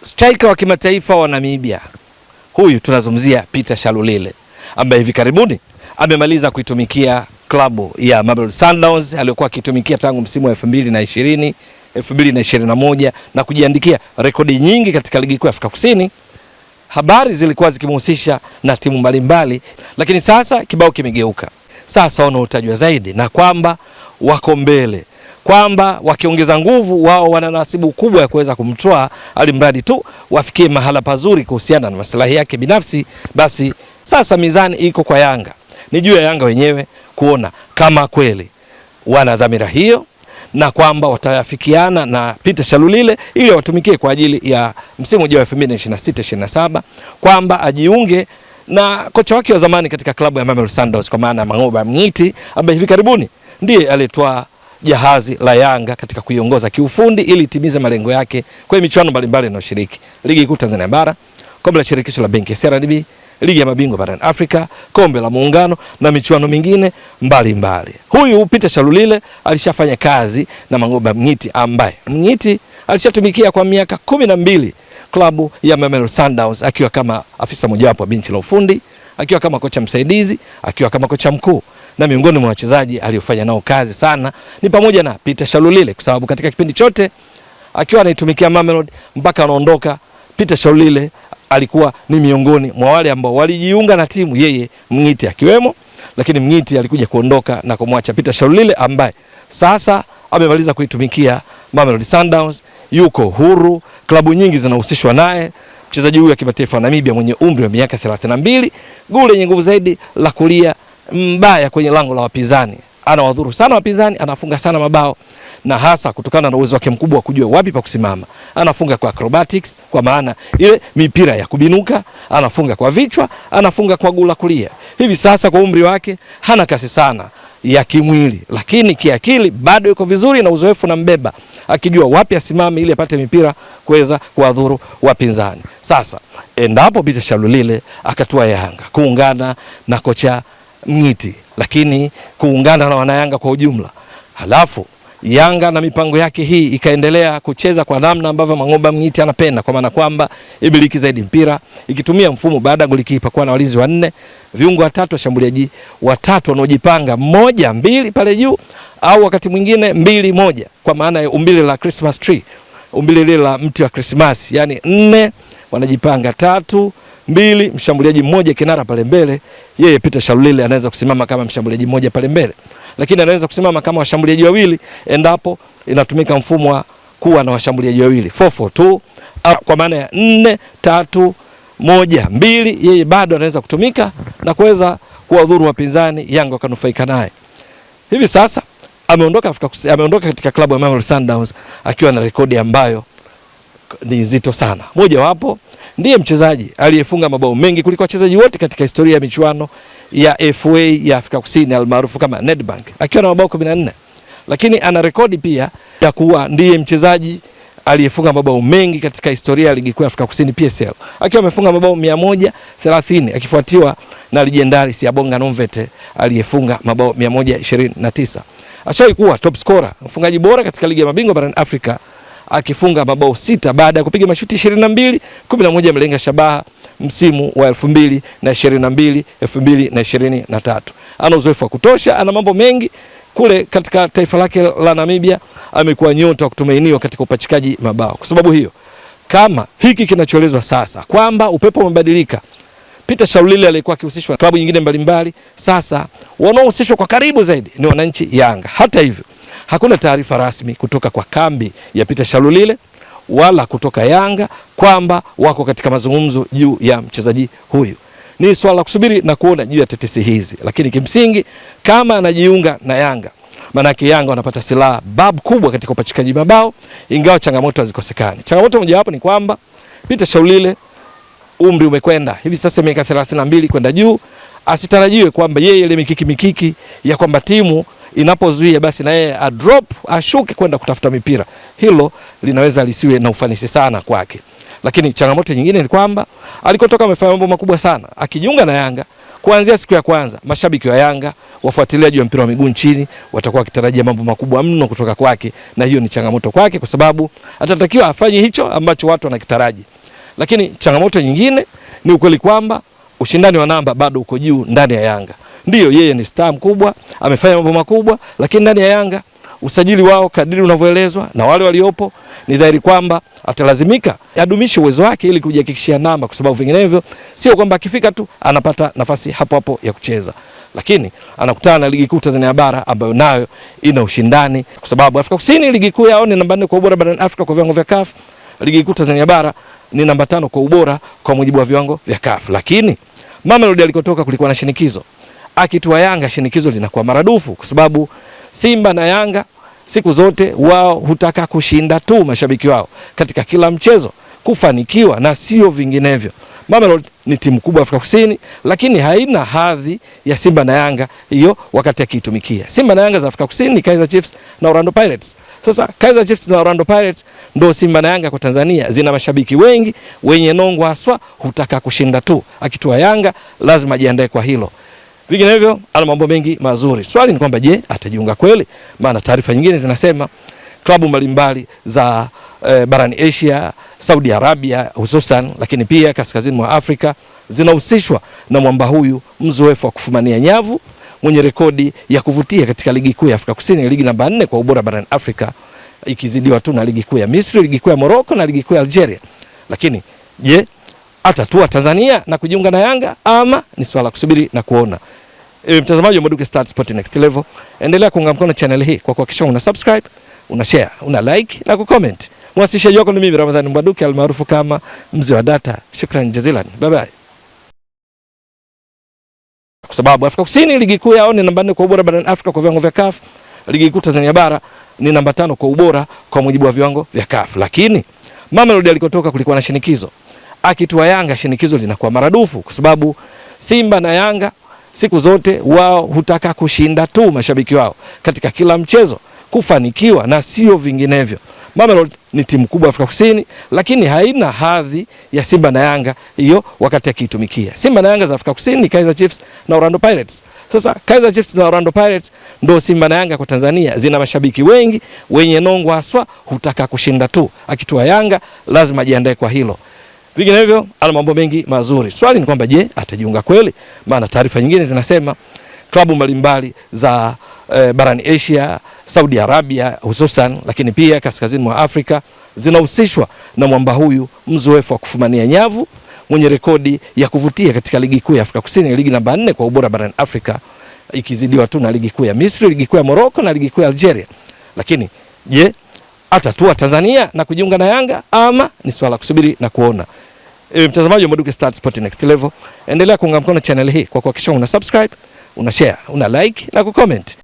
Striker wa kimataifa wa Namibia, huyu tunazungumzia Peter Shalulile, ambaye hivi karibuni amemaliza kuitumikia klabu ya Mamelodi Sundowns aliyokuwa akitumikia tangu msimu wa 2020 2021 na kujiandikia rekodi nyingi katika ligi kuu ya Afrika Kusini. Habari zilikuwa zikimhusisha na timu mbalimbali, lakini sasa kibao kimegeuka. Sasa wanaotajwa zaidi na kwamba wako mbele, kwamba wakiongeza nguvu wao wana nasibu kubwa ya kuweza kumtoa, alimradi tu wafikie mahala pazuri kuhusiana na maslahi yake binafsi. Basi sasa mizani iko kwa Yanga. Ni juu ya Yanga wenyewe kuona kama kweli wana dhamira hiyo na kwamba watayafikiana na Peter Shalulile ili watumikie kwa ajili ya msimu ujao 2026-27, kwamba ajiunge na kocha wake wa zamani katika klabu ya Mamelodi Sundowns kwa maana Mangoba Mngiti, ambaye hivi karibuni ndiye alitoa jahazi la Yanga katika kuiongoza kiufundi ili itimize malengo yake kwa michuano mbalimbali inayoshiriki ligi kuu Tanzania bara, kombe la shirikisho la benki ya CRDB, ligi ya mabingwa barani Afrika, kombe la muungano na michuano mingine mbalimbali. Huyu Peter Shalulile alishafanya kazi na Mangoba Mngiti, ambaye Mngiti alishatumikia kwa miaka 12 klabu ya Mamelodi Sundowns, akiwa kama afisa mojawapo wa benchi la ufundi, akiwa kama kocha msaidizi, akiwa kama kocha mkuu. Na miongoni mwa wachezaji aliofanya nao kazi sana ni pamoja na Peter Shalulile, kwa sababu katika kipindi chote akiwa anaitumikia Mamelodi mpaka anaondoka, Peter Shalulile alikuwa ni miongoni mwa wale ambao walijiunga na timu, yeye Mngiti akiwemo. Lakini Mngiti alikuja kuondoka na kumwacha Peter Shalulile, ambaye sasa amemaliza kuitumikia Mamelodi Sundowns, yuko huru, klabu nyingi zinahusishwa naye. Mchezaji huyu wa kimataifa wa Namibia mwenye umri wa miaka 32, goli lenye nguvu zaidi la kulia mbaya kwenye lango la wapinzani, anawadhuru sana wapinzani, anafunga sana mabao, na hasa kutokana na uwezo wake mkubwa wa kujua wapi pa kusimama. Anafunga kwa acrobatics, kwa maana ile mipira ya kubinuka, anafunga kwa vichwa, anafunga kwa gula kulia. Hivi sasa kwa umri wake hana kasi sana ya kimwili, lakini kiakili bado yuko vizuri na uzoefu na mbeba, akijua wapi asimame ili apate mipira kuweza kuwadhuru wapinzani. Sasa endapo Peter Shalulile akatua Yanga kuungana na kocha Mngiti, lakini kuungana na wanayanga kwa ujumla, halafu Yanga na mipango yake hii ikaendelea kucheza kwa namna ambavyo Mangoba Mngiti anapenda, kwa maana kwamba ibiliki zaidi mpira, ikitumia mfumo baada ya golikipa kuwa na walinzi 4, viungo 3, washambuliaji 3 wanaojipanga 1-2 pale juu, au wakati mwingine 2-1, kwa maana ya umbile la Christmas tree, umbile lile la mti wa Christmas, yani 4 wanajipanga 3-2, mshambuliaji mmoja kinara pale mbele. Yeye Peter Shalulile anaweza kusimama kama mshambuliaji mmoja pale mbele, lakini anaweza kusimama kama washambuliaji wawili endapo inatumika mfumo wa kuwa na washambuliaji wawili 4-4-2, kwa maana ya 4-3-1-2. Yeye bado anaweza kutumika na kuweza kuwadhuru wapinzani, Yanga wakanufaika naye. Hivi sasa ameondoka katika klabu ya Mamelodi Sundowns akiwa na rekodi ambayo ni nzito sana. Moja wapo ndiye mchezaji aliyefunga mabao mengi kuliko wachezaji wote katika historia ya michuano ya FA ya Afrika Kusini almaarufu kama Nedbank, akiwa na mabao 14. Lakini ana rekodi pia ya kuwa ndiye mchezaji aliyefunga mabao mengi katika historia ya ligi kuu ya Afrika Kusini PSL, akiwa amefunga mabao 130, akifuatiwa na legendary Siyabonga Nomvete aliyefunga mabao 129. Ashawahi kuwa top scorer, mfungaji bora katika ligi ya mabingwa barani Afrika, akifunga mabao 6 baada ya kupiga mashuti 22, 11 amelenga shabaha msimu wa 2022 2023. Ana uzoefu wa kutosha, ana mambo mengi kule katika taifa lake la Namibia. Amekuwa nyota wa kutumainiwa katika upachikaji mabao. Kwa sababu hiyo, kama hiki kinachoelezwa sasa kwamba upepo umebadilika, Peter Shalulile alikuwa akihusishwa na klabu nyingine mbalimbali, sasa wanaohusishwa kwa karibu zaidi ni wananchi Yanga. Hata hivyo, hakuna taarifa rasmi kutoka kwa kambi ya Peter Shalulile wala kutoka Yanga kwamba wako katika mazungumzo juu ya mchezaji huyu. Ni swala kusubiri na kuona juu ya tetesi hizi, lakini kimsingi kama anajiunga na Yanga, manake Yanga wanapata silaha babu kubwa katika upachikaji mabao, ingawa changamoto hazikosekani. Changamoto moja wapo ni kwamba Peter Shalulile umri umekwenda, hivi sasa miaka 32 kwenda juu. Asitarajiwe kwamba yeye ile mikiki ya kwamba timu inapozuia basi na yeye a drop ashuke kwenda kutafuta mipira. Hilo linaweza lisiwe na ufanisi sana kwake. Lakini changamoto nyingine ni kwamba alikotoka amefanya mambo makubwa sana. Akijiunga na Yanga, kuanzia siku ya kwanza mashabiki wa Yanga, wafuatiliaji wa mpira wa miguu nchini watakuwa wakitarajia mambo makubwa mno kutoka kwake, na hiyo ni changamoto kwake kwa sababu atatakiwa afanye hicho ambacho watu wanakitaraji. Lakini changamoto nyingine ni ukweli kwamba ushindani wa namba bado uko juu ndani ya Yanga. Ndiyo, yeye ni star mkubwa, amefanya mambo makubwa, lakini ndani ya Yanga usajili wao kadiri unavyoelezwa na wale waliopo, ni dhahiri kwamba atalazimika adumishe uwezo wake ili kujihakikishia namba, kwa sababu vinginevyo sio kwamba akifika tu anapata nafasi hapo hapo ya kucheza, lakini anakutana na ligi kuu Tanzania bara ambayo nayo ina ushindani, kwa sababu Afrika Kusini ligi kuu yao ni namba 4 kwa ubora barani Afrika kwa viwango vya CAF. Ligi kuu Tanzania bara ni namba 5 kwa ubora kwa mujibu wa viwango vya CAF. Lakini Mamelodi alikotoka kulikuwa na shinikizo. Akitua Yanga shinikizo linakuwa maradufu, kwa sababu Simba na Yanga siku zote wao hutaka kushinda tu, mashabiki wao katika kila mchezo, kufanikiwa na sio vinginevyo. Mamelodi ni timu kubwa Afrika Kusini, lakini haina hadhi ya Simba na Yanga hiyo wakati akiitumikia. Simba na Yanga za Afrika Kusini ni Kaizer Chiefs na Orlando Pirates. Sasa Kaizer Chiefs na Orlando Pirates ndo Simba na Yanga kwa Tanzania, zina mashabiki wengi wenye nongo haswa, hutaka kushinda tu. Akitua Yanga lazima ajiandae kwa hilo. Vinginevyo ana mambo mengi mazuri. Swali ni kwamba je, atajiunga kweli? Maana taarifa nyingine zinasema klabu mbalimbali za barani Asia, Saudi Arabia hususan, lakini pia kaskazini mwa Afrika zinahusishwa na mwamba huyu mzoefu wa kufumania nyavu mwenye rekodi ya kuvutia katika ligi kuu ya Afrika Kusini, ligi namba 4 kwa ubora barani Afrika, ikizidiwa tu na ligi kuu ya Misri, ligi kuu ya Morocco na ligi kuu ya Algeria. Lakini je, atatua Tanzania na kujiunga na Yanga ama ni swala kusubiri na kuona? Mtazamaji wa Mbwaduke Stats Sport Next Level, endelea kuunga mkono channel hii kwa kuhakikisha una subscribe, una share, una like na kucomment. Mwasishaji wako ni mimi Ramadhani Mbwaduke almaarufu kama Mzee wa Data. Shukrani jazilan. Bye bye. Kwa sababu Afrika Kusini ligi kuu yao ni namba 4 kwa ubora barani Afrika kwa viwango vya CAF. Ligi kuu Tanzania bara ni namba 5 kwa ubora kwa mujibu wa viwango vya CAF. Lakini Mamelodi alikotoka kulikuwa na shinikizo. Akitua Yanga shinikizo linakuwa maradufu, kwa sababu Simba na Yanga siku zote wao hutaka kushinda tu, mashabiki wao katika kila mchezo, kufanikiwa na sio vinginevyo. Mamelodi ni timu kubwa Afrika Kusini, lakini haina hadhi ya Simba na Yanga hiyo wakati akiitumikia. Simba na Yanga za Afrika Kusini ni Kaizer Chiefs na Orlando Pirates. Sasa Kaizer Chiefs na Orlando Pirates ndo Simba na Yanga kwa Tanzania, zina mashabiki wengi wenye nongo haswa, hutaka kushinda tu. Akitua Yanga lazima ajiandae kwa hilo. Vinginevyo ana mambo mengi mazuri. Swali ni kwamba je, atajiunga kweli? Maana taarifa nyingine zinasema klabu mbalimbali za barani Asia, Saudi Arabia hususan, lakini pia kaskazini mwa Afrika zinahusishwa na mwamba huyu mzoefu wa kufumania nyavu mwenye rekodi ya kuvutia katika ligi kuu ya Afrika Kusini, ligi namba 4 kwa ubora barani Afrika, ikizidiwa tu na ligi kuu ya Misri, ligi kuu ya Morocco na ligi kuu ya Algeria. Lakini je, atatua Tanzania na kujiunga na Yanga ama ni swala kusubiri na kuona? Mtazamaji wa Mbwaduke Stats Sport Next Level, endelea kuunga mkono channel hii kwa kuhakikisha una subscribe, una share, una like na kucomment.